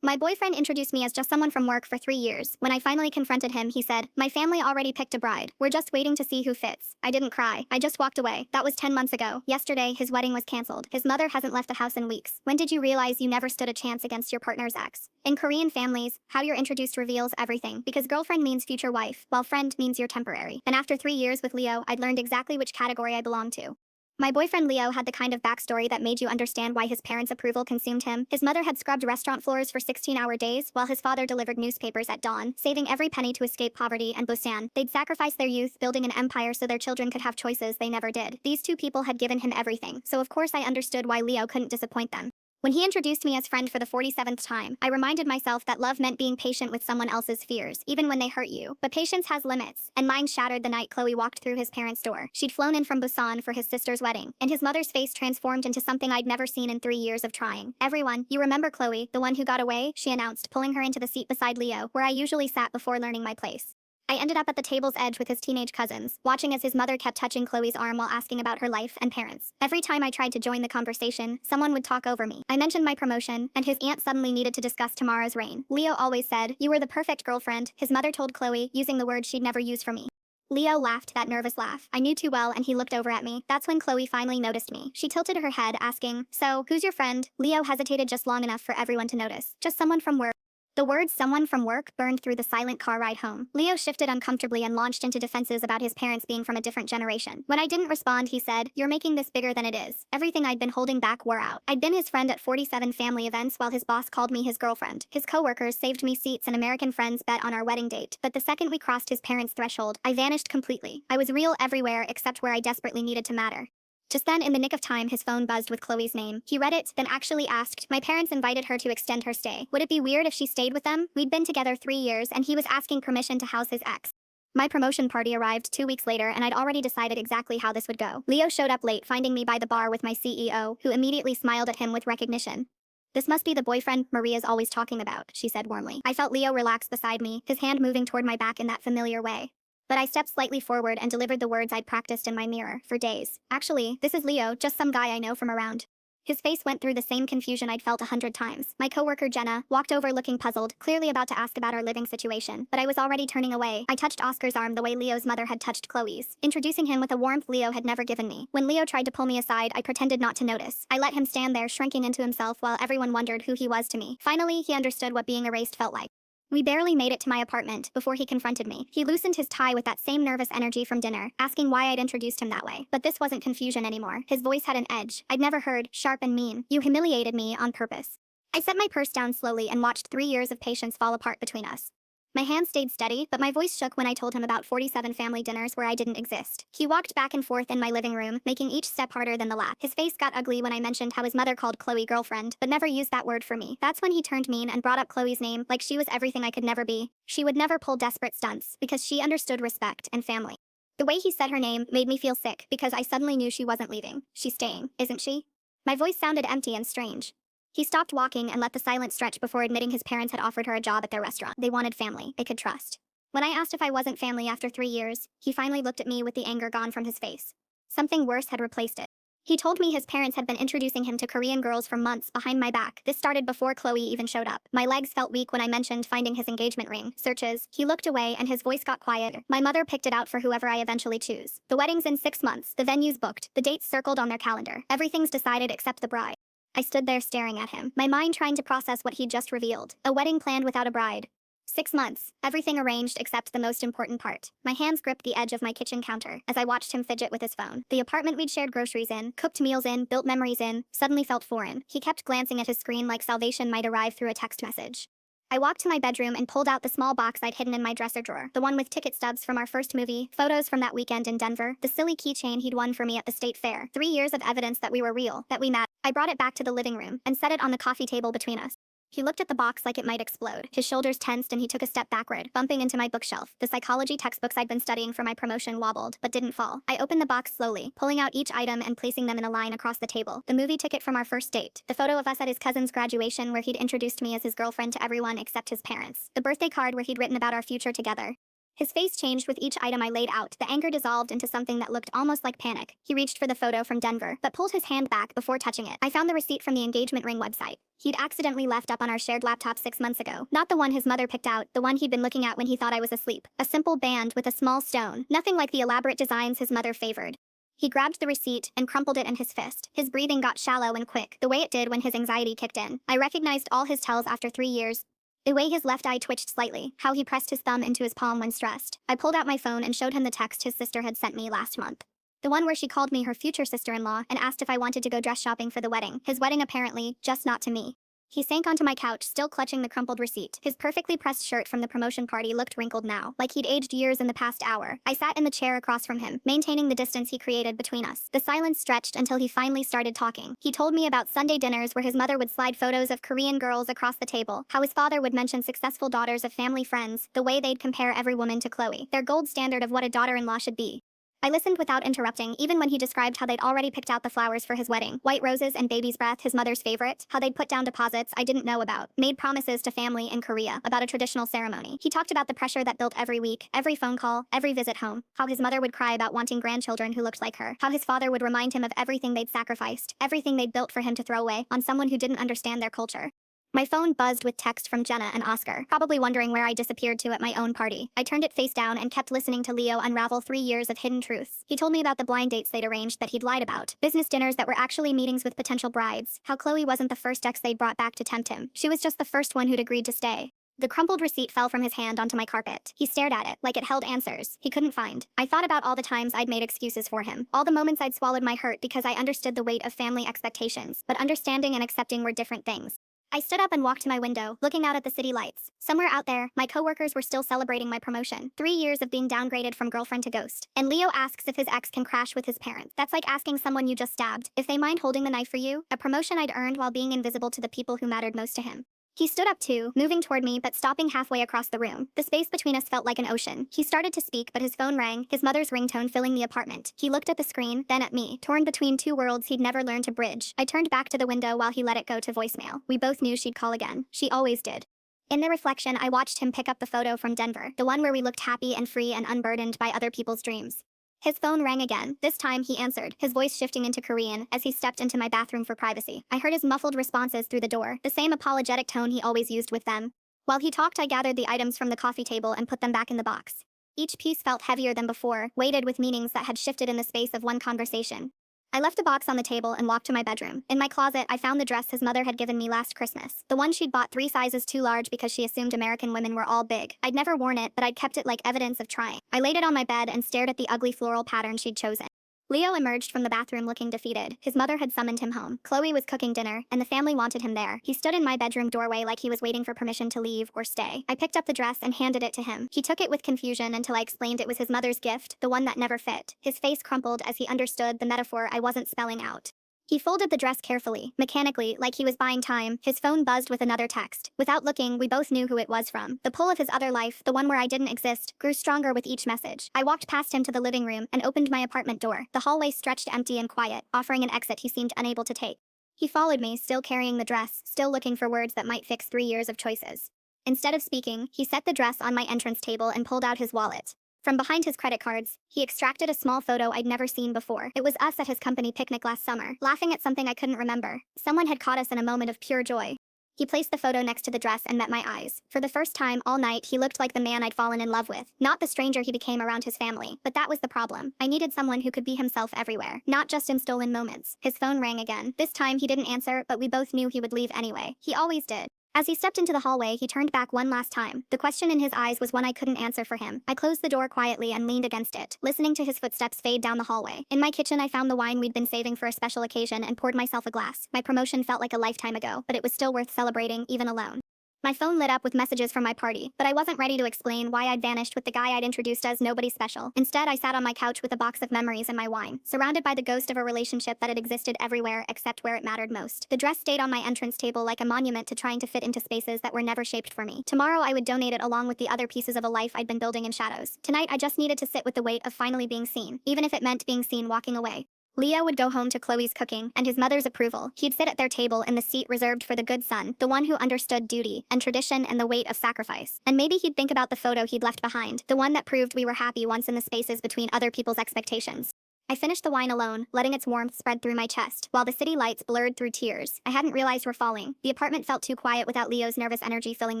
My boyfriend introduced me as just someone from work for 3 years. When I finally confronted him, he said, "My family already picked a bride. We're just waiting to see who fits." I didn't cry. I just walked away. That was 10 months ago. Yesterday, his wedding was cancelled. His mother hasn't left the house in weeks. When did you realize you never stood a chance against your partner's ex? In Korean families, how you're introduced reveals everything, because girlfriend means future wife, while friend means you're temporary. And after 3 years with Leo, I'd learned exactly which category I belonged to. My boyfriend Leo had the kind of backstory that made you understand why his parents' approval consumed him. His mother had scrubbed restaurant floors for 16-hour days, while his father delivered newspapers at dawn, saving every penny to escape poverty and Busan. They'd sacrificed their youth, building an empire so their children could have choices they never did. These two people had given him everything, so of course I understood why Leo couldn't disappoint them. When he introduced me as friend for the 47th time, I reminded myself that love meant being patient with someone else's fears, even when they hurt you. But patience has limits, and mine shattered the night Chloe walked through his parents' door. She'd flown in from Busan for his sister's wedding, and his mother's face transformed into something I'd never seen in 3 years of trying. "Everyone, you remember Chloe, the one who got away?" she announced, pulling her into the seat beside Leo, where I usually sat before learning my place. I ended up at the table's edge with his teenage cousins, watching as his mother kept touching Chloe's arm while asking about her life and parents. Every time I tried to join the conversation, someone would talk over me. I mentioned my promotion, and his aunt suddenly needed to discuss tomorrow's rain. "Leo always said, you were the perfect girlfriend," his mother told Chloe, using the word she'd never use for me. Leo laughed that nervous laugh I knew too well, and he looked over at me. That's when Chloe finally noticed me. She tilted her head, asking, "So, who's your friend?" Leo hesitated just long enough for everyone to notice. "Just someone from work." The words "someone from work" burned through the silent car ride home. Leo shifted uncomfortably and launched into defenses about his parents being from a different generation. When I didn't respond, he said, "You're making this bigger than it is." Everything I'd been holding back wore out. I'd been his friend at 47 family events while his boss called me his girlfriend. His coworkers saved me seats and American friends bet on our wedding date. But the second we crossed his parents' threshold, I vanished completely. I was real everywhere except where I desperately needed to matter. Just then, in the nick of time, his phone buzzed with Chloe's name. He read it, then actually asked, "My parents invited her to extend her stay. Would it be weird if she stayed with them?" We'd been together 3 years, and he was asking permission to house his ex. My promotion party arrived 2 weeks later, and I'd already decided exactly how this would go. Leo showed up late, finding me by the bar with my CEO, who immediately smiled at him with recognition. "This must be the boyfriend Maria's always talking about," she said warmly. I felt Leo relax beside me, his hand moving toward my back in that familiar way. But I stepped slightly forward and delivered the words I'd practiced in my mirror for days. "Actually, this is Leo, just some guy I know from around." His face went through the same confusion I'd felt 100 times. My coworker Jenna walked over looking puzzled, clearly about to ask about our living situation, but I was already turning away. I touched Oscar's arm the way Leo's mother had touched Chloe's, introducing him with a warmth Leo had never given me. When Leo tried to pull me aside, I pretended not to notice. I let him stand there, shrinking into himself while everyone wondered who he was to me. Finally, he understood what being erased felt like. We barely made it to my apartment before he confronted me. He loosened his tie with that same nervous energy from dinner, asking why I'd introduced him that way. But this wasn't confusion anymore. His voice had an edge I'd never heard, sharp and mean. "You humiliated me on purpose." I set my purse down slowly and watched 3 years of patience fall apart between us. My hand stayed steady, but my voice shook when I told him about 47 family dinners where I didn't exist. He walked back and forth in my living room, making each step harder than the last. His face got ugly when I mentioned how his mother called Chloe girlfriend, but never used that word for me. That's when he turned mean and brought up Chloe's name, like she was everything I could never be. She would never pull desperate stunts, because she understood respect and family. The way he said her name made me feel sick, because I suddenly knew she wasn't leaving. "She's staying, isn't she?" My voice sounded empty and strange. He stopped walking and let the silence stretch before admitting his parents had offered her a job at their restaurant. They wanted family they could trust. When I asked if I wasn't family after 3 years, he finally looked at me with the anger gone from his face. Something worse had replaced it. He told me his parents had been introducing him to Korean girls for months behind my back. This started before Chloe even showed up. My legs felt weak when I mentioned finding his engagement ring. Searches. He looked away and his voice got quieter. "My mother picked it out for whoever I eventually choose. The wedding's in 6 months, the venue's booked, the dates circled on their calendar. Everything's decided except the bride." I stood there staring at him, my mind trying to process what he'd just revealed. A wedding planned without a bride. 6 months, everything arranged except the most important part. My hands gripped the edge of my kitchen counter as I watched him fidget with his phone. The apartment we'd shared groceries in, cooked meals in, built memories in, suddenly felt foreign. He kept glancing at his screen like salvation might arrive through a text message. I walked to my bedroom and pulled out the small box I'd hidden in my dresser drawer, the one with ticket stubs from our first movie, photos from that weekend in Denver, the silly keychain he'd won for me at the state fair. 3 years of evidence that we were real, that we mattered. I brought it back to the living room and set it on the coffee table between us. He looked at the box like it might explode. His shoulders tensed and he took a step backward, bumping into my bookshelf. The psychology textbooks I'd been studying for my promotion wobbled, but didn't fall. I opened the box slowly, pulling out each item and placing them in a line across the table. The movie ticket from our first date. The photo of us at his cousin's graduation where he'd introduced me as his girlfriend to everyone except his parents. The birthday card where he'd written about our future together. His face changed with each item I laid out. The anger dissolved into something that looked almost like panic. He reached for the photo from Denver, but pulled his hand back before touching it. I found the receipt from the engagement ring website. He'd accidentally left up on our shared laptop 6 months ago. Not the one his mother picked out, the one he'd been looking at when he thought I was asleep. A simple band with a small stone, nothing like the elaborate designs his mother favored. He grabbed the receipt and crumpled it in his fist. His breathing got shallow and quick, the way it did when his anxiety kicked in. I recognized all his tells after 3 years. The way his left eye twitched slightly, how he pressed his thumb into his palm when stressed. I pulled out my phone and showed him the text his sister had sent me last month. The one where she called me her future sister-in-law and asked if I wanted to go dress shopping for the wedding. His wedding apparently, just not to me. He sank onto my couch, still clutching the crumpled receipt. His perfectly pressed shirt from the promotion party looked wrinkled now, like he'd aged years in the past hour. I sat in the chair across from him, maintaining the distance he created between us. The silence stretched until he finally started talking. He told me about Sunday dinners where his mother would slide photos of Korean girls across the table, how his father would mention successful daughters of family friends, the way they'd compare every woman to Chloe, their gold standard of what a daughter-in-law should be. I listened without interrupting, even when he described how they'd already picked out the flowers for his wedding. White roses and baby's breath, his mother's favorite. How they'd put down deposits I didn't know about. Made promises to family in Korea about a traditional ceremony. He talked about the pressure that built every week, every phone call, every visit home. How his mother would cry about wanting grandchildren who looked like her. How his father would remind him of everything they'd sacrificed, everything they'd built for him to throw away on someone who didn't understand their culture. My phone buzzed with text from Jenna and Oscar, probably wondering where I disappeared to at my own party. I turned it face down and kept listening to Leo unravel 3 years of hidden truths. He told me about the blind dates they'd arranged that he'd lied about, business dinners that were actually meetings with potential brides, how Chloe wasn't the first ex they'd brought back to tempt him. She was just the first one who'd agreed to stay. The crumpled receipt fell from his hand onto my carpet. He stared at it, like it held answers he couldn't find. I thought about all the times I'd made excuses for him, all the moments I'd swallowed my hurt because I understood the weight of family expectations, but understanding and accepting were different things. I stood up and walked to my window, looking out at the city lights. Somewhere out there, my coworkers were still celebrating my promotion. 3 years of being downgraded from girlfriend to ghost. And Leo asks if his ex can crash with his parents. That's like asking someone you just stabbed if they mind holding the knife for you, a promotion I'd earned while being invisible to the people who mattered most to him. He stood up too, moving toward me but stopping halfway across the room. The space between us felt like an ocean. He started to speak but his phone rang, his mother's ringtone filling the apartment. He looked at the screen, then at me, torn between two worlds he'd never learned to bridge. I turned back to the window while he let it go to voicemail. We both knew she'd call again. She always did. In the reflection, I watched him pick up the photo from Denver, the one where we looked happy and free and unburdened by other people's dreams. His phone rang again. This time, he answered, his voice shifting into Korean as he stepped into my bathroom for privacy. I heard his muffled responses through the door, the same apologetic tone he always used with them. While he talked, I gathered the items from the coffee table and put them back in the box. Each piece felt heavier than before, weighted with meanings that had shifted in the space of one conversation. I left the box on the table and walked to my bedroom. In my closet, I found the dress his mother had given me last Christmas. The one she'd bought 3 sizes too large because she assumed American women were all big. I'd never worn it, but I'd kept it like evidence of trying. I laid it on my bed and stared at the ugly floral pattern she'd chosen. Leo emerged from the bathroom looking defeated. His mother had summoned him home. Chloe was cooking dinner, and the family wanted him there. He stood in my bedroom doorway like he was waiting for permission to leave or stay. I picked up the dress and handed it to him. He took it with confusion until I explained it was his mother's gift, the one that never fit. His face crumpled as he understood the metaphor I wasn't spelling out. He folded the dress carefully, mechanically, like he was buying time. His phone buzzed with another text. Without looking, we both knew who it was from. The pull of his other life, the one where I didn't exist, grew stronger with each message. I walked past him to the living room and opened my apartment door. The hallway stretched empty and quiet, offering an exit he seemed unable to take. He followed me, still carrying the dress, still looking for words that might fix 3 years of choices. Instead of speaking, he set the dress on my entrance table and pulled out his wallet. From behind his credit cards, he extracted a small photo I'd never seen before. It was us at his company picnic last summer, laughing at something I couldn't remember. Someone had caught us in a moment of pure joy. He placed the photo next to the dress and met my eyes. For the first time all night, he looked like the man I'd fallen in love with. Not the stranger he became around his family. But that was the problem. I needed someone who could be himself everywhere, not just in stolen moments. His phone rang again. This time he didn't answer, but we both knew he would leave anyway. He always did. As he stepped into the hallway, he turned back one last time. The question in his eyes was one I couldn't answer for him. I closed the door quietly and leaned against it, listening to his footsteps fade down the hallway. In my kitchen, I found the wine we'd been saving for a special occasion and poured myself a glass. My promotion felt like a lifetime ago, but it was still worth celebrating, even alone. My phone lit up with messages from my party, but I wasn't ready to explain why I'd vanished with the guy I'd introduced as nobody special. Instead, I sat on my couch with a box of memories and my wine, surrounded by the ghost of a relationship that had existed everywhere except where it mattered most. The dress stayed on my entrance table like a monument to trying to fit into spaces that were never shaped for me. Tomorrow, I would donate it along with the other pieces of a life I'd been building in shadows. Tonight, I just needed to sit with the weight of finally being seen, even if it meant being seen walking away. Leo would go home to Chloe's cooking and his mother's approval. He'd sit at their table in the seat reserved for the good son, the one who understood duty and tradition and the weight of sacrifice. And maybe he'd think about the photo he'd left behind, the one that proved we were happy once in the spaces between other people's expectations. I finished the wine alone, letting its warmth spread through my chest, while the city lights blurred through tears I hadn't realized were falling. The apartment felt too quiet without Leo's nervous energy filling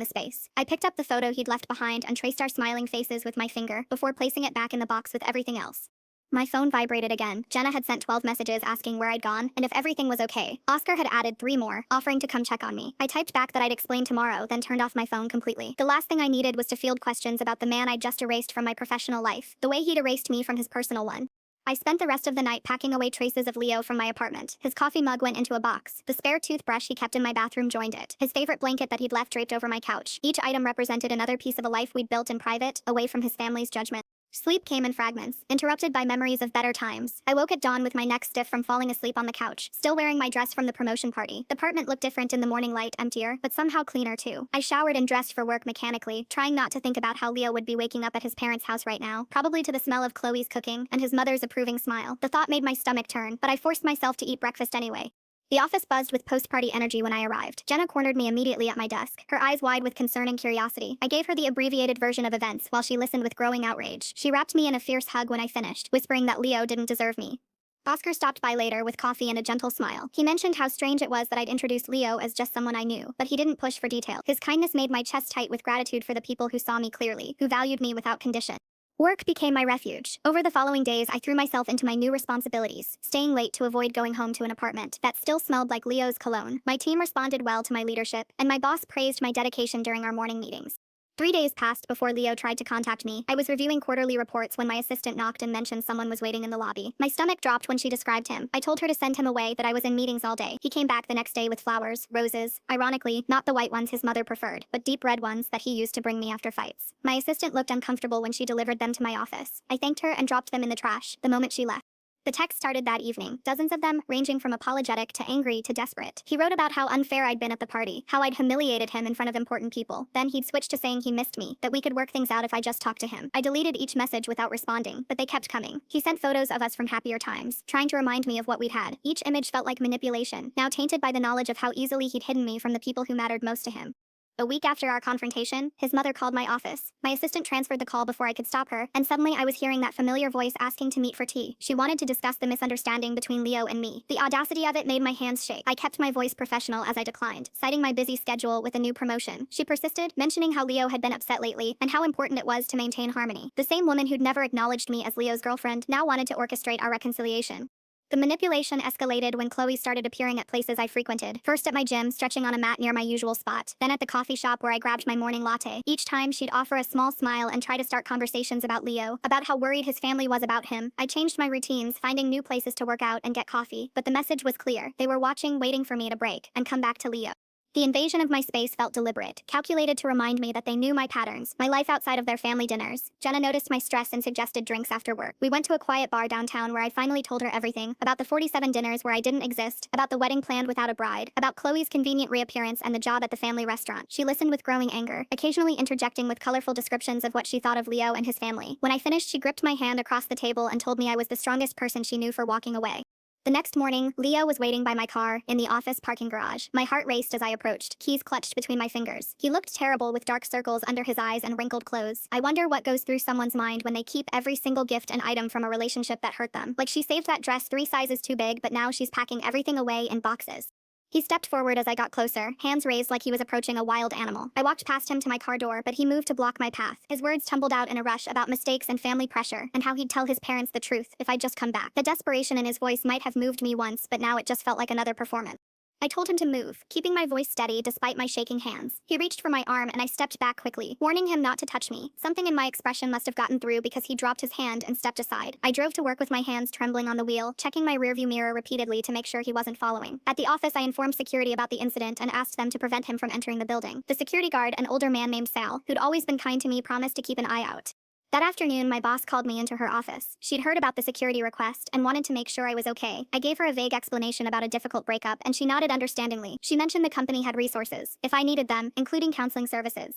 the space. I picked up the photo he'd left behind and traced our smiling faces with my finger before placing it back in the box with everything else. My phone vibrated again. Jenna had sent 12 messages asking where I'd gone and if everything was okay. Oscar had added 3 more, offering to come check on me. I typed back that I'd explain tomorrow, then turned off my phone completely. The last thing I needed was to field questions about the man I'd just erased from my professional life, the way he'd erased me from his personal one. I spent the rest of the night packing away traces of Leo from my apartment. His coffee mug went into a box. The spare toothbrush he kept in my bathroom joined it. His favorite blanket that he'd left draped over my couch. Each item represented another piece of a life we'd built in private, away from his family's judgment. Sleep came in fragments, interrupted by memories of better times. I woke at dawn with my neck stiff from falling asleep on the couch, still wearing my dress from the promotion party. The apartment looked different in the morning light, emptier, but somehow cleaner too. I showered and dressed for work mechanically, trying not to think about how Leo would be waking up at his parents' house right now, probably to the smell of Chloe's cooking and his mother's approving smile. The thought made my stomach turn, but I forced myself to eat breakfast anyway. The office buzzed with post-party energy when I arrived. Jenna cornered me immediately at my desk, her eyes wide with concern and curiosity. I gave her the abbreviated version of events while she listened with growing outrage. She wrapped me in a fierce hug when I finished, whispering that Leo didn't deserve me. Oscar stopped by later with coffee and a gentle smile. He mentioned how strange it was that I'd introduced Leo as just someone I knew, but he didn't push for detail. His kindness made my chest tight with gratitude for the people who saw me clearly, who valued me without condition. Work became my refuge. Over the following days, I threw myself into my new responsibilities, staying late to avoid going home to an apartment that still smelled like Leo's cologne. My team responded well to my leadership, and my boss praised my dedication during our morning meetings. 3 days passed before Leo tried to contact me. I was reviewing quarterly reports when my assistant knocked and mentioned someone was waiting in the lobby. My stomach dropped when she described him. I told her to send him away, that I was in meetings all day. He came back the next day with flowers, roses, ironically, not the white ones his mother preferred, but deep red ones that he used to bring me after fights. My assistant looked uncomfortable when she delivered them to my office. I thanked her and dropped them in the trash the moment she left. The text started that evening, dozens of them, ranging from apologetic to angry to desperate. He wrote about how unfair I'd been at the party, how I'd humiliated him in front of important people. Then he'd switched to saying he missed me, that we could work things out if I just talked to him. I deleted each message without responding, but they kept coming. He sent photos of us from happier times, trying to remind me of what we'd had. Each image felt like manipulation, now tainted by the knowledge of how easily he'd hidden me from the people who mattered most to him. A week after our confrontation, his mother called my office. My assistant transferred the call before I could stop her, and suddenly I was hearing that familiar voice asking to meet for tea. She wanted to discuss the misunderstanding between Leo and me. The audacity of it made my hands shake. I kept my voice professional as I declined, citing my busy schedule with a new promotion. She persisted, mentioning how Leo had been upset lately and how important it was to maintain harmony. The same woman who'd never acknowledged me as Leo's girlfriend now wanted to orchestrate our reconciliation. The manipulation escalated when Chloe started appearing at places I frequented. First at my gym, stretching on a mat near my usual spot. Then at the coffee shop where I grabbed my morning latte. Each time, she'd offer a small smile and try to start conversations about Leo, about how worried his family was about him. I changed my routines, finding new places to work out and get coffee. But the message was clear. They were watching, waiting for me to break and come back to Leo. The invasion of my space felt deliberate, calculated to remind me that they knew my patterns, my life outside of their family dinners. Jenna noticed my stress and suggested drinks after work. We went to a quiet bar downtown where I finally told her everything, about the 47 dinners where I didn't exist, about the wedding planned without a bride, about Chloe's convenient reappearance and the job at the family restaurant. She listened with growing anger, occasionally interjecting with colorful descriptions of what she thought of Leo and his family. When I finished, she gripped my hand across the table and told me I was the strongest person she knew for walking away. The next morning, Leo was waiting by my car in the office parking garage. My heart raced as I approached, keys clutched between my fingers. He looked terrible with dark circles under his eyes and wrinkled clothes. I wonder what goes through someone's mind when they keep every single gift and item from a relationship that hurt them. Like she saved that dress 3 sizes too big, but now she's packing everything away in boxes. He stepped forward as I got closer, hands raised like he was approaching a wild animal. I walked past him to my car door, but he moved to block my path. His words tumbled out in a rush about mistakes and family pressure, and how he'd tell his parents the truth if I'd just come back. The desperation in his voice might have moved me once, but now it just felt like another performance. I told him to move, keeping my voice steady despite my shaking hands. He reached for my arm and I stepped back quickly, warning him not to touch me. Something in my expression must have gotten through because he dropped his hand and stepped aside. I drove to work with my hands trembling on the wheel, checking my rearview mirror repeatedly to make sure he wasn't following. At the office, I informed security about the incident and asked them to prevent him from entering the building. The security guard, an older man named Sal, who'd always been kind to me, promised to keep an eye out. That afternoon, my boss called me into her office. She'd heard about the security request and wanted to make sure I was okay. I gave her a vague explanation about a difficult breakup, and she nodded understandingly. She mentioned the company had resources, if I needed them, including counseling services.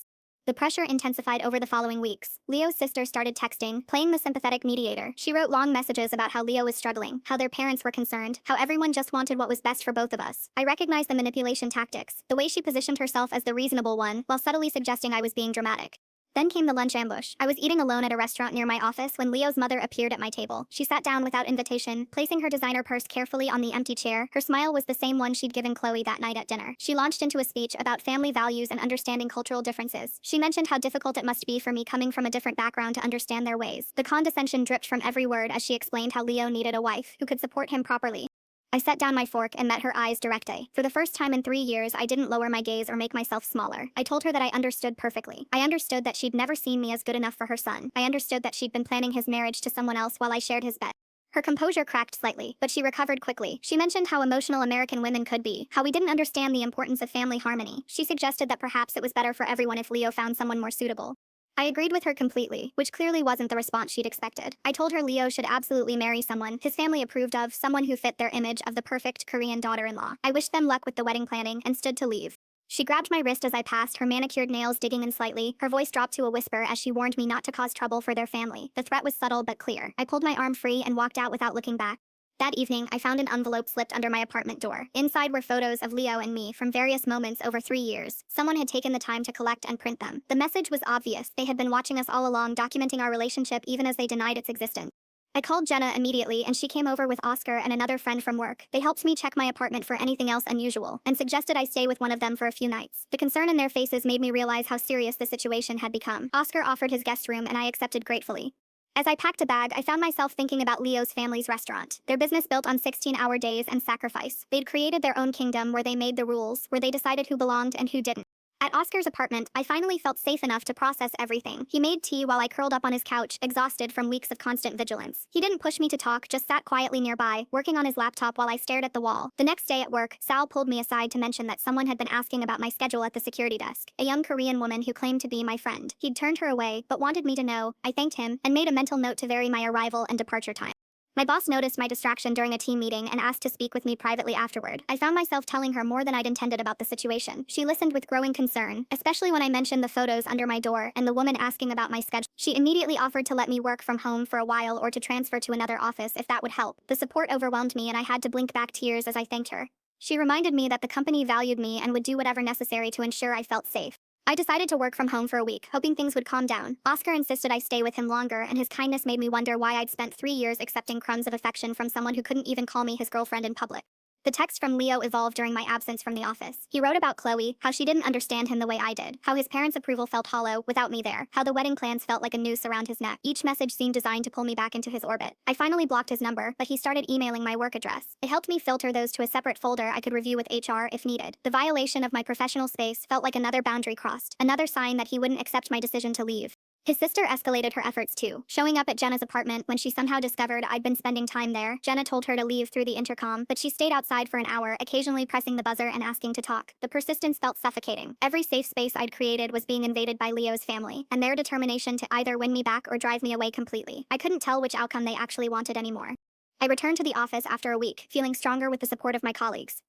The pressure intensified over the following weeks. Leo's sister started texting, playing the sympathetic mediator. She wrote long messages about how Leo was struggling, how their parents were concerned, how everyone just wanted what was best for both of us. I recognized the manipulation tactics, the way she positioned herself as the reasonable one, while subtly suggesting I was being dramatic. Then came the lunch ambush. I was eating alone at a restaurant near my office when Leo's mother appeared at my table. She sat down without invitation, placing her designer purse carefully on the empty chair. Her smile was the same one she'd given Chloe that night at dinner. She launched into a speech about family values and understanding cultural differences. She mentioned how difficult it must be for me coming from a different background to understand their ways. The condescension dripped from every word as she explained how Leo needed a wife who could support him properly. I set down my fork and met her eyes directly. For the first time in 3 years, I didn't lower my gaze or make myself smaller. I told her that I understood perfectly. I understood that she'd never seen me as good enough for her son. I understood that she'd been planning his marriage to someone else while I shared his bed. Her composure cracked slightly, but she recovered quickly. She mentioned how emotional American women could be, how we didn't understand the importance of family harmony. She suggested that perhaps it was better for everyone if Leo found someone more suitable. I agreed with her completely, which clearly wasn't the response she'd expected. I told her Leo should absolutely marry someone his family approved of, someone who fit their image of the perfect Korean daughter-in-law. I wished them luck with the wedding planning and stood to leave. She grabbed my wrist as I passed, her manicured nails digging in slightly. Her voice dropped to a whisper as she warned me not to cause trouble for their family. The threat was subtle but clear. I pulled my arm free and walked out without looking back. That evening, I found an envelope slipped under my apartment door. Inside were photos of Leo and me from various moments over 3 years. Someone had taken the time to collect and print them. The message was obvious. They had been watching us all along, documenting our relationship even as they denied its existence. I called Jenna immediately and she came over with Oscar and another friend from work. They helped me check my apartment for anything else unusual and suggested I stay with one of them for a few nights. The concern in their faces made me realize how serious the situation had become. Oscar offered his guest room and I accepted gratefully. As I packed a bag, I found myself thinking about Leo's family's restaurant. Their business built on 16-hour days and sacrifice. They'd created their own kingdom where they made the rules, where they decided who belonged and who didn't. At Oscar's apartment, I finally felt safe enough to process everything. He made tea while I curled up on his couch, exhausted from weeks of constant vigilance. He didn't push me to talk, just sat quietly nearby, working on his laptop while I stared at the wall. The next day at work, Sal pulled me aside to mention that someone had been asking about my schedule at the security desk. A young Korean woman who claimed to be my friend. He'd turned her away, but wanted me to know. I thanked him, and made a mental note to vary my arrival and departure time. My boss noticed my distraction during a team meeting and asked to speak with me privately afterward. I found myself telling her more than I'd intended about the situation. She listened with growing concern, especially when I mentioned the photos under my door and the woman asking about my schedule. She immediately offered to let me work from home for a while or to transfer to another office if that would help. The support overwhelmed me and I had to blink back tears as I thanked her. She reminded me that the company valued me and would do whatever necessary to ensure I felt safe. I decided to work from home for a week, hoping things would calm down. Oscar insisted I stay with him longer, and his kindness made me wonder why I'd spent 3 years accepting crumbs of affection from someone who couldn't even call me his girlfriend in public. The text from Leo evolved during my absence from the office. He wrote about Chloe, how she didn't understand him the way I did, how his parents' approval felt hollow without me there, how the wedding plans felt like a noose around his neck. Each message seemed designed to pull me back into his orbit. I finally blocked his number, but he started emailing my work address. It helped me filter those to a separate folder I could review with HR if needed. The violation of my professional space felt like another boundary crossed, another sign that he wouldn't accept my decision to leave. His sister escalated her efforts too, showing up at Jenna's apartment when she somehow discovered I'd been spending time there. Jenna told her to leave through the intercom, but she stayed outside for an hour, occasionally pressing the buzzer and asking to talk. The persistence felt suffocating. Every safe space I'd created was being invaded by Leo's family, and their determination to either win me back or drive me away completely. I couldn't tell which outcome they actually wanted anymore. I returned to the office after a week, feeling stronger with the support of my colleagues.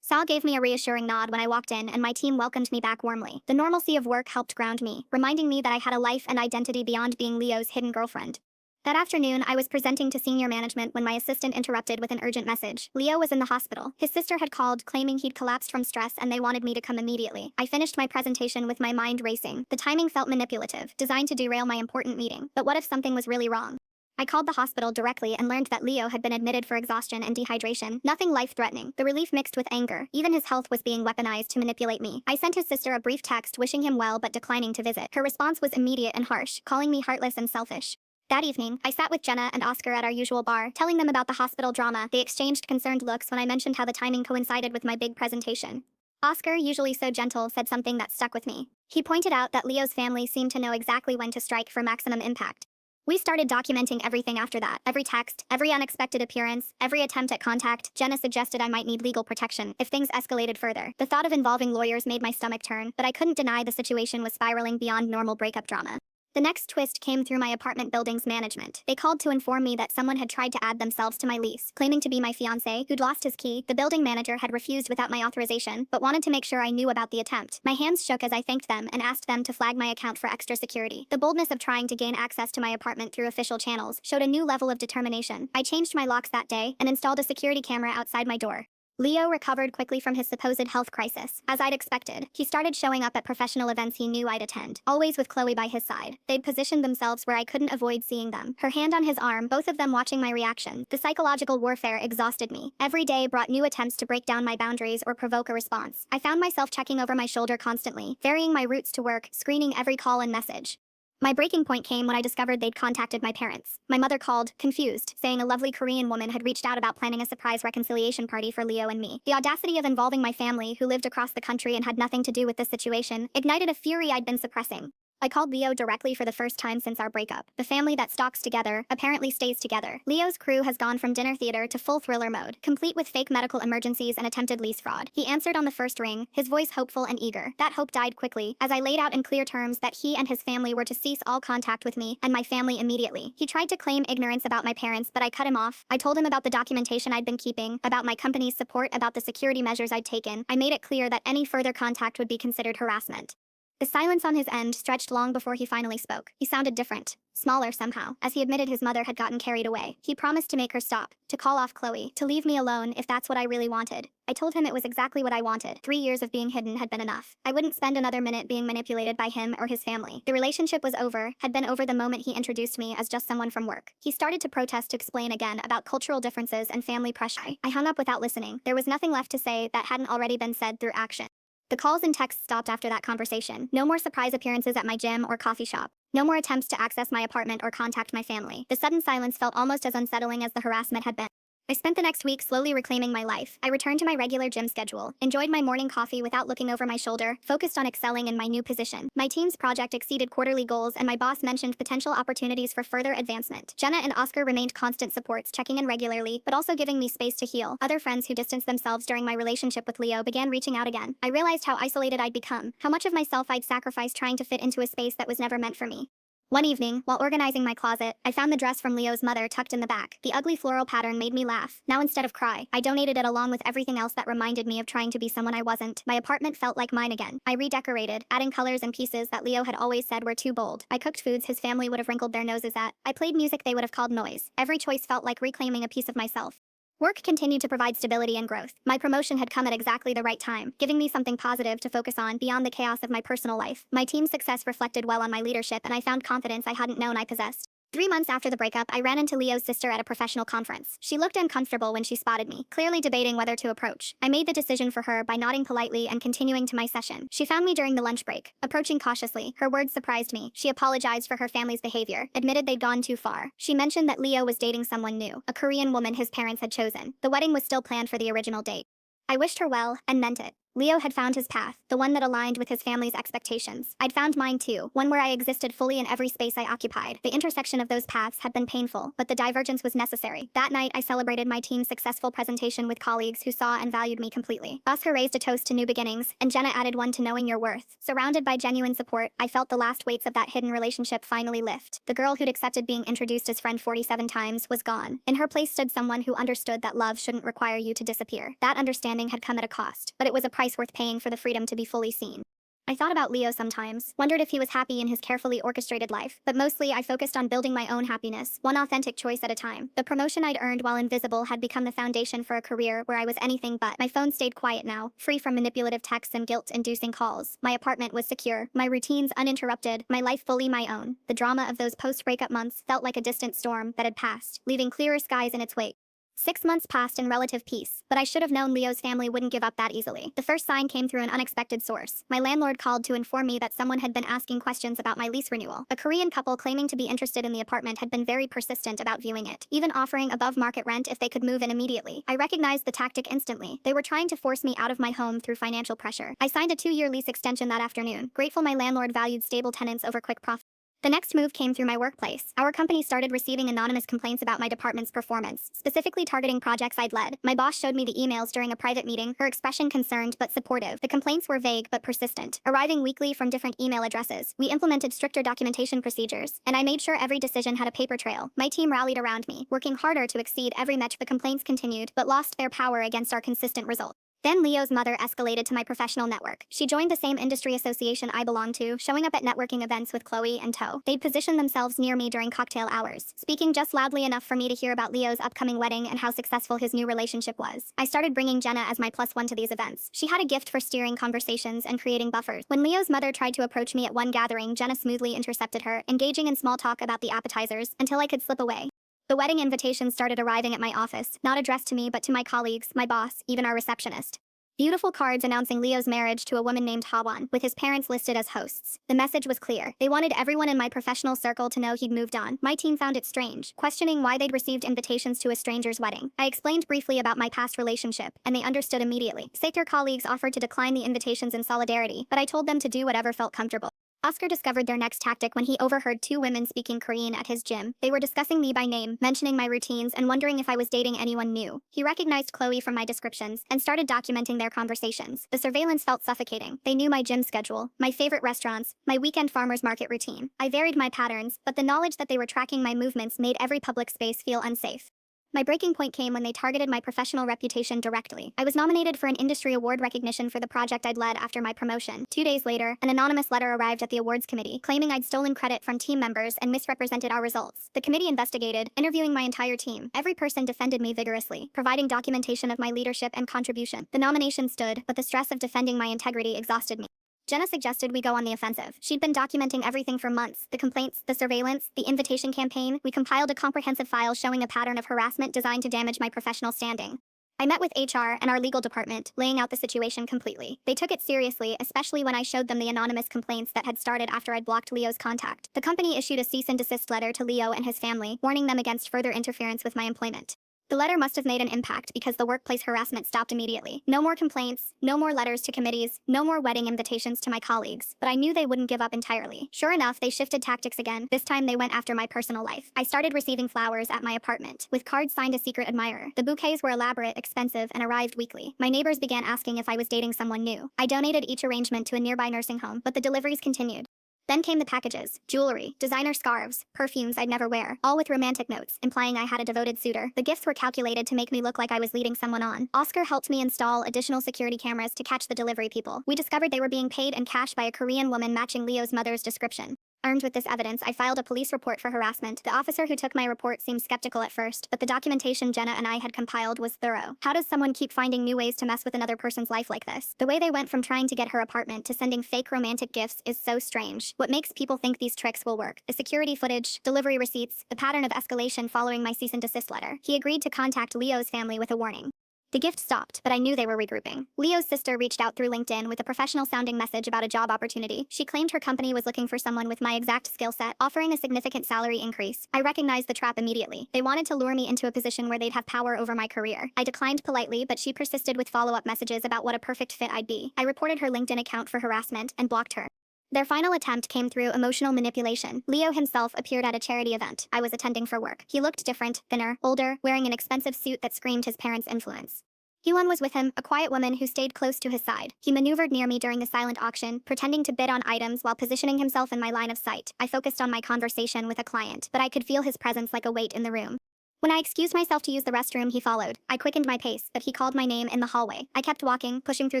Sal gave me a reassuring nod when I walked in and my team welcomed me back warmly. The normalcy of work helped ground me, reminding me that I had a life and identity beyond being Leo's hidden girlfriend. That afternoon, I was presenting to senior management when my assistant interrupted with an urgent message. Leo was in the hospital. His sister had called, claiming he'd collapsed from stress and they wanted me to come immediately. I finished my presentation with my mind racing. The timing felt manipulative, designed to derail my important meeting. But what if something was really wrong? I called the hospital directly and learned that Leo had been admitted for exhaustion and dehydration. Nothing life-threatening. The relief mixed with anger. Even his health was being weaponized to manipulate me. I sent his sister a brief text wishing him well but declining to visit. Her response was immediate and harsh, calling me heartless and selfish. That evening, I sat with Jenna and Oscar at our usual bar, telling them about the hospital drama. They exchanged concerned looks when I mentioned how the timing coincided with my big presentation. Oscar, usually so gentle, said something that stuck with me. He pointed out that Leo's family seemed to know exactly when to strike for maximum impact. We started documenting everything after that. Every text, every unexpected appearance, every attempt at contact. Jenna suggested I might need legal protection if things escalated further. The thought of involving lawyers made my stomach turn, but I couldn't deny the situation was spiraling beyond normal breakup drama. The next twist came through my apartment building's management. They called to inform me that someone had tried to add themselves to my lease, claiming to be my fiancé, who'd lost his key. The building manager had refused without my authorization, but wanted to make sure I knew about the attempt. My hands shook as I thanked them and asked them to flag my account for extra security. The boldness of trying to gain access to my apartment through official channels showed a new level of determination. I changed my locks that day and installed a security camera outside my door. Leo recovered quickly from his supposed health crisis. As I'd expected, he started showing up at professional events he knew I'd attend, always with Chloe by his side. They'd positioned themselves where I couldn't avoid seeing them, her hand on his arm, both of them watching my reaction. The psychological warfare exhausted me. Every day brought new attempts to break down my boundaries or provoke a response. I found myself checking over my shoulder constantly, varying my routes to work, screening every call and message. My breaking point came when I discovered they'd contacted my parents. My mother called, confused, saying a lovely Korean woman had reached out about planning a surprise reconciliation party for Leo and me. The audacity of involving my family, who lived across the country and had nothing to do with this situation, ignited a fury I'd been suppressing. I called Leo directly for the first time since our breakup. The family that stalks together apparently stays together. Leo's crew has gone from dinner theater to full thriller mode, complete with fake medical emergencies and attempted lease fraud. He answered on the first ring, his voice hopeful and eager. That hope died quickly, as I laid out in clear terms that he and his family were to cease all contact with me and my family immediately. He tried to claim ignorance about my parents, but I cut him off. I told him about the documentation I'd been keeping, about my company's support, about the security measures I'd taken. I made it clear that any further contact would be considered harassment. The silence on his end stretched long before he finally spoke. He sounded different, smaller somehow, as he admitted his mother had gotten carried away. He promised to make her stop, to call off Chloe, to leave me alone if that's what I really wanted. I told him it was exactly what I wanted. 3 years of being hidden had been enough. I wouldn't spend another minute being manipulated by him or his family. The relationship was over, had been over the moment he introduced me as just someone from work. He started to protest to explain again about cultural differences and family pressure. I hung up without listening. There was nothing left to say that hadn't already been said through action. The calls and texts stopped after that conversation. No more surprise appearances at my gym or coffee shop. No more attempts to access my apartment or contact my family. The sudden silence felt almost as unsettling as the harassment had been. I spent the next week slowly reclaiming my life. I returned to my regular gym schedule, enjoyed my morning coffee without looking over my shoulder, focused on excelling in my new position. My team's project exceeded quarterly goals, and my boss mentioned potential opportunities for further advancement. Jenna and Oscar remained constant supports, checking in regularly, but also giving me space to heal. Other friends who distanced themselves during my relationship with Leo began reaching out again. I realized how isolated I'd become, how much of myself I'd sacrificed trying to fit into a space that was never meant for me. One evening, while organizing my closet, I found the dress from Leo's mother tucked in the back. The ugly floral pattern made me laugh. Now instead of cry, I donated it along with everything else that reminded me of trying to be someone I wasn't. My apartment felt like mine again. I redecorated, adding colors and pieces that Leo had always said were too bold. I cooked foods his family would have wrinkled their noses at. I played music they would have called noise. Every choice felt like reclaiming a piece of myself. Work continued to provide stability and growth. My promotion had come at exactly the right time, giving me something positive to focus on beyond the chaos of my personal life. My team's success reflected well on my leadership, and I found confidence I hadn't known I possessed. 3 months after the breakup, I ran into Leo's sister at a professional conference. She looked uncomfortable when she spotted me, clearly debating whether to approach. I made the decision for her by nodding politely and continuing to my session. She found me during the lunch break. Approaching cautiously, her words surprised me. She apologized for her family's behavior, admitted they'd gone too far. She mentioned that Leo was dating someone new, a Korean woman his parents had chosen. The wedding was still planned for the original date. I wished her well, and meant it. Leo had found his path, the one that aligned with his family's expectations. I'd found mine too, one where I existed fully in every space I occupied. The intersection of those paths had been painful, but the divergence was necessary. That night, I celebrated my team's successful presentation with colleagues who saw and valued me completely. Oscar raised a toast to new beginnings, and Jenna added one to knowing your worth. Surrounded by genuine support, I felt the last weights of that hidden relationship finally lift. The girl who'd accepted being introduced as friend 47 times was gone. In her place stood someone who understood that love shouldn't require you to disappear. That understanding had come at a cost, but it was a price worth paying for the freedom to be fully seen. I thought about Leo sometimes, wondered if he was happy in his carefully orchestrated life, but mostly I focused on building my own happiness, one authentic choice at a time. The promotion I'd earned while invisible had become the foundation for a career where I was anything but. My phone stayed quiet now, free from manipulative texts and guilt-inducing calls. My apartment was secure, my routines uninterrupted, my life fully my own. The drama of those post-breakup months felt like a distant storm that had passed, leaving clearer skies in its wake. 6 months passed in relative peace, but I should have known Leo's family wouldn't give up that easily. The first sign came through an unexpected source. My landlord called to inform me that someone had been asking questions about my lease renewal. A Korean couple claiming to be interested in the apartment had been very persistent about viewing it, even offering above-market rent if they could move in immediately. I recognized the tactic instantly. They were trying to force me out of my home through financial pressure. I signed a 2-year lease extension that afternoon, grateful my landlord valued stable tenants over quick profit. The next move came through my workplace. Our company started receiving anonymous complaints about my department's performance, specifically targeting projects I'd led. My boss showed me the emails during a private meeting, her expression concerned but supportive. The complaints were vague but persistent, arriving weekly from different email addresses. We implemented stricter documentation procedures, and I made sure every decision had a paper trail. My team rallied around me, working harder to exceed every metric. The complaints continued, but lost their power against our consistent results. Then Leo's mother escalated to my professional network. She joined the same industry association I belonged to, showing up at networking events with Chloe and Toe. They'd position themselves near me during cocktail hours, speaking just loudly enough for me to hear about Leo's upcoming wedding and how successful his new relationship was. I started bringing Jenna as my +1 to these events. She had a gift for steering conversations and creating buffers. When Leo's mother tried to approach me at one gathering, Jenna smoothly intercepted her, engaging in small talk about the appetizers until I could slip away. The wedding invitations started arriving at my office, not addressed to me but to my colleagues, my boss, even our receptionist. Beautiful cards announcing Leo's marriage to a woman named Hawan, with his parents listed as hosts. The message was clear. They wanted everyone in my professional circle to know he'd moved on. My team found it strange, questioning why they'd received invitations to a stranger's wedding. I explained briefly about my past relationship, and they understood immediately. Saker colleagues offered to decline the invitations in solidarity, but I told them to do whatever felt comfortable. Oscar discovered their next tactic when he overheard two women speaking Korean at his gym. They were discussing me by name, mentioning my routines, and wondering if I was dating anyone new. He recognized Chloe from my descriptions and started documenting their conversations. The surveillance felt suffocating. They knew my gym schedule, my favorite restaurants, my weekend farmers market routine. I varied my patterns, but the knowledge that they were tracking my movements made every public space feel unsafe. My breaking point came when they targeted my professional reputation directly. I was nominated for an industry award recognition for the project I'd led after my promotion. 2 days later, an anonymous letter arrived at the awards committee, claiming I'd stolen credit from team members and misrepresented our results. The committee investigated, interviewing my entire team. Every person defended me vigorously, providing documentation of my leadership and contribution. The nomination stood, but the stress of defending my integrity exhausted me. Jenna suggested we go on the offensive. She'd been documenting everything for months: the complaints, the surveillance, the invitation campaign. We compiled a comprehensive file showing a pattern of harassment designed to damage my professional standing. I met with HR and our legal department, laying out the situation completely. They took it seriously, especially when I showed them the anonymous complaints that had started after I'd blocked Leo's contact. The company issued a cease and desist letter to Leo and his family, warning them against further interference with my employment. The letter must have made an impact because the workplace harassment stopped immediately. No more complaints, no more letters to committees, no more wedding invitations to my colleagues, but I knew they wouldn't give up entirely. Sure enough, they shifted tactics again. This time they went after my personal life. I started receiving flowers at my apartment, with cards signed a secret admirer. The bouquets were elaborate, expensive, and arrived weekly. My neighbors began asking if I was dating someone new. I donated each arrangement to a nearby nursing home, but the deliveries continued. Then came the packages: jewelry, designer scarves, perfumes I'd never wear, all with romantic notes, implying I had a devoted suitor. The gifts were calculated to make me look like I was leading someone on. Oscar helped me install additional security cameras to catch the delivery people. We discovered they were being paid in cash by a Korean woman matching Leo's mother's description. Armed with this evidence, I filed a police report for harassment. The officer who took my report seemed skeptical at first, but the documentation Jenna and I had compiled was thorough. How does someone keep finding new ways to mess with another person's life like this? The way they went from trying to get her apartment to sending fake romantic gifts is so strange. What makes people think these tricks will work? The security footage, delivery receipts, the pattern of escalation following my cease and desist letter. He agreed to contact Leo's family with a warning. The gift stopped, but I knew they were regrouping. Leo's sister reached out through LinkedIn with a professional-sounding message about a job opportunity. She claimed her company was looking for someone with my exact skill set, offering a significant salary increase. I recognized the trap immediately. They wanted to lure me into a position where they'd have power over my career. I declined politely, but she persisted with follow-up messages about what a perfect fit I'd be. I reported her LinkedIn account for harassment and blocked her. Their final attempt came through emotional manipulation. Leo himself appeared at a charity event I was attending for work. He looked different, thinner, older, wearing an expensive suit that screamed his parents' influence. Hyewon was with him, a quiet woman who stayed close to his side. He maneuvered near me during the silent auction, pretending to bid on items while positioning himself in my line of sight. I focused on my conversation with a client, but I could feel his presence like a weight in the room. When I excused myself to use the restroom, he followed. I quickened my pace, but he called my name in the hallway. I kept walking, pushing through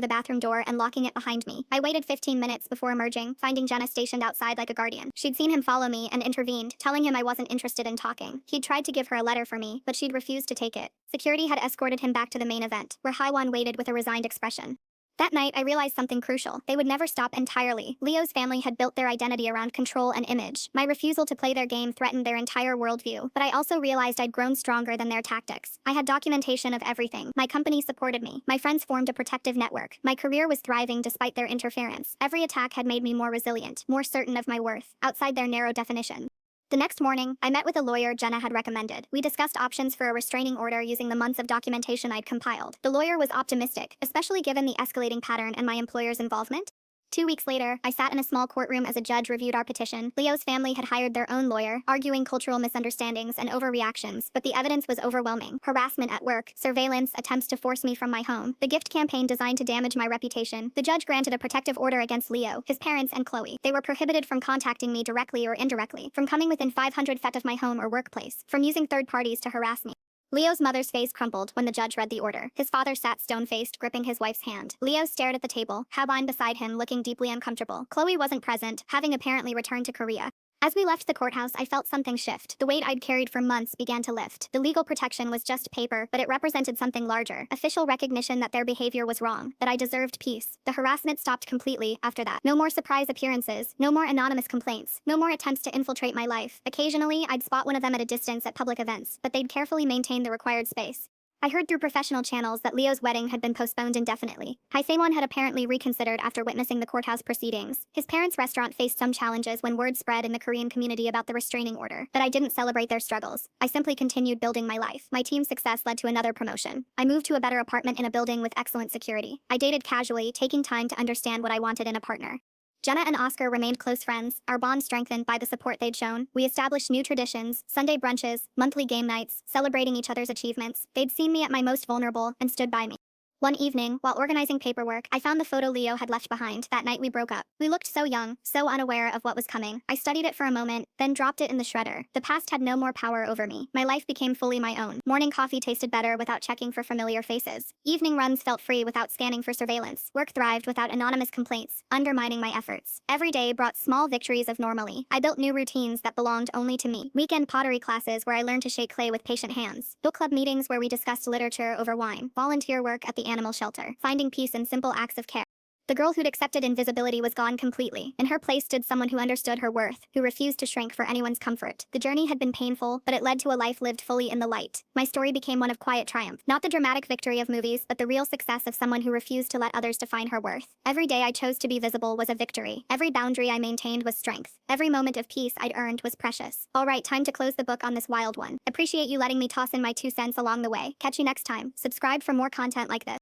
the bathroom door and locking it behind me. I waited 15 minutes before emerging, finding Jenna stationed outside like a guardian. She'd seen him follow me and intervened, telling him I wasn't interested in talking. He'd tried to give her a letter for me, but she'd refused to take it. Security had escorted him back to the main event, where Hyewon waited with a resigned expression. That night, I realized something crucial. They would never stop entirely. Leo's family had built their identity around control and image. My refusal to play their game threatened their entire worldview, but I also realized I'd grown stronger than their tactics. I had documentation of everything. My company supported me. My friends formed a protective network. My career was thriving despite their interference. Every attack had made me more resilient, more certain of my worth, outside their narrow definition. The next morning, I met with a lawyer Jenna had recommended. We discussed options for a restraining order using the months of documentation I'd compiled. The lawyer was optimistic, especially given the escalating pattern and my employer's involvement. 2 weeks later, I sat in a small courtroom as a judge reviewed our petition. Leo's family had hired their own lawyer, arguing cultural misunderstandings and overreactions, but the evidence was overwhelming. Harassment at work, surveillance, attempts to force me from my home, the gift campaign designed to damage my reputation. The judge granted a protective order against Leo, his parents, and Chloe. They were prohibited from contacting me directly or indirectly, from coming within 500 feet of my home or workplace, from using third parties to harass me. Leo's mother's face crumpled when the judge read the order. His father sat stone-faced, gripping his wife's hand. Leo stared at the table, Habine beside him looking deeply uncomfortable. Chloe wasn't present, having apparently returned to Korea. As we left the courthouse, I felt something shift. The weight I'd carried for months began to lift. The legal protection was just paper, but it represented something larger. Official recognition that their behavior was wrong, that I deserved peace. The harassment stopped completely after that. No more surprise appearances, no more anonymous complaints, no more attempts to infiltrate my life. Occasionally, I'd spot one of them at a distance at public events, but they'd carefully maintain the required space. I heard through professional channels that Leo's wedding had been postponed indefinitely. Hae-won had apparently reconsidered after witnessing the courthouse proceedings. His parents' restaurant faced some challenges when word spread in the Korean community about the restraining order, but I didn't celebrate their struggles. I simply continued building my life. My team's success led to another promotion. I moved to a better apartment in a building with excellent security. I dated casually, taking time to understand what I wanted in a partner. Jenna and Oscar remained close friends, our bond strengthened by the support they'd shown. We established new traditions, Sunday brunches, monthly game nights, celebrating each other's achievements. They'd seen me at my most vulnerable and stood by me. One evening, while organizing paperwork, I found the photo Leo had left behind that night we broke up. We looked so young, so unaware of what was coming. I studied it for a moment, then dropped it in the shredder. The past had no more power over me. My life became fully my own. Morning coffee tasted better without checking for familiar faces. Evening runs felt free without scanning for surveillance. Work thrived without anonymous complaints, undermining my efforts. Every day brought small victories of normally. I built new routines that belonged only to me. Weekend pottery classes where I learned to shake clay with patient hands. Book club meetings where we discussed literature over wine. Volunteer work at the animal shelter, finding peace in simple acts of care. The girl who'd accepted invisibility was gone completely. In her place stood someone who understood her worth, who refused to shrink for anyone's comfort. The journey had been painful, but it led to a life lived fully in the light. My story became one of quiet triumph, not the dramatic victory of movies, but the real success of someone who refused to let others define her worth. Every day I chose to be visible was a victory. Every boundary I maintained was strength. Every moment of peace I'd earned was precious. All right, time to close the book on this wild one. Appreciate you letting me toss in my 2 cents along the way. Catch you next time. Subscribe for more content like this.